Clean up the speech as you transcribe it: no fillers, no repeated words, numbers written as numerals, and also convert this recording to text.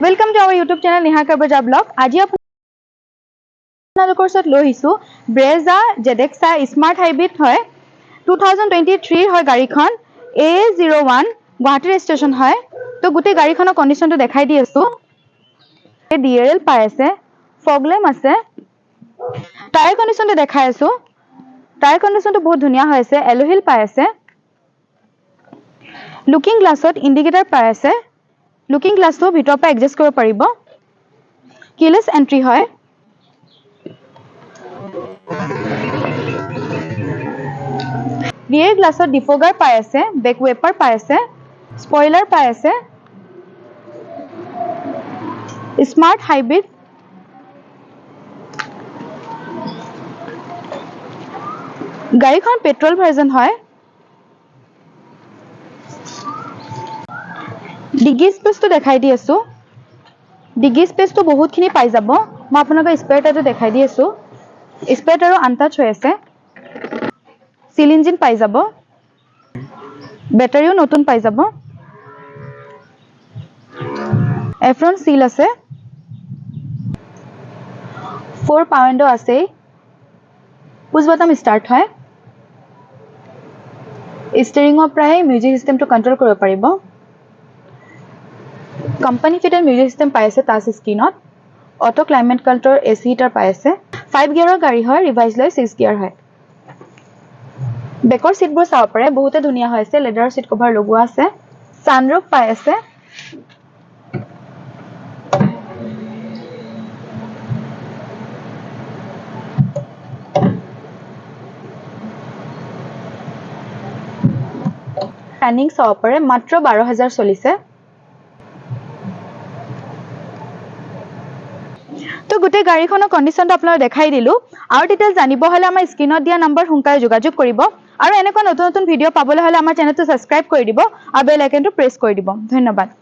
Welcome to our YouTube channel Neha Karbaja Blog. আজি আপোনালোকৰ ওচৰত লৈ আহিছো Brezza ZX Smart Hybrid হয় 2023 হয় গাড়ীখন A01 গুৱাহাটী ৰেজিষ্ট্ৰেচন হয় তো গোটেই গাড়ীখনৰ কন্ডিশনটো দেখাই দি আছো DRL পাই আছে ফগ লেম্প আছে টায়াৰ কন্ডিশনটো দেখাই আছো টায়াৰ কন্ডিশনটো বহুত ধুনীয়া হৈ আছে এলো হুইল পাই আছে লুকিং গ্লাছত ইন্ডিকেটৰ পাই আছে লুকিং গ্লাছটো ভিতৰ পৰা এডজাস্ট কৰিব পাৰিব কিলেছ এন্ট্ৰি হয় ৰিয়েৰ গ্লাছত ডিফগাৰ পাই আছে বেক ৱেপাৰ পাই আছে স্পয়লাৰ পাই আছে স্মাৰ্ট হাইব্ৰিড গাড়ীখন পেট্ৰল ভাৰ্জন হয় ডিগি স্পেচটো দেখাই দি আছো ডিগি স্পেচটো বহুতখিনি পাই যাব মই আপোনালোকক স্পেয়াৰ টায়াৰটো দেখাই দি আছো স্পেয়াৰ টায়াৰো আনটাচ হৈ আছে সিল ইঞ্জিন পাই যাব বেটাৰিও নতুন পাই যাব এফ্ৰন সিল আছে 4 পাউণ্ডো আছে পুশ বাটন ষ্টাৰ্ট হয় ষ্টিৰিংৰ পৰাই মিউজিক সিস্টেমটো কন্ট্ৰোল কৰিব পাৰিব কোম্পানী ফিটেড মিউজিক সিস্টেম পাই আছে টাচ স্ক্ৰিনত auto climate control AC heater পাই আছে 5 গিয়াৰৰ গাড়ী হয় ৰিভাইজ লৈ 6 গিয়াৰ হয় বেকৰ সিটবোৰ চাব পাৰে বহুতে ধুনীয়া হৈ আছে লেডাৰৰ সিট কভাৰ লগোৱা আছে সানৰুফ পাই আছে ৰানিং চাব পাৰে মাত্ৰ 12000 চলিছে তো গোটেই গাড়ীখনৰ কন্ডিশনটো আপোনাক দেখাই দিলো আৰু ডিটেইলছ জানিব হলে আমাৰ স্ক্ৰিনত দিয়া নম্বৰ সোনকালে যোগাযোগ কৰিব আৰু এনেকুৱা নতুন নতুন ভিডিঅ' পাবলৈ হলে আমাৰ চেনেলটো সাবস্ক্ৰাইব কৰি দিব আৰু বেল আইকনটো প্ৰেছ কৰি দিব ধন্যবাদ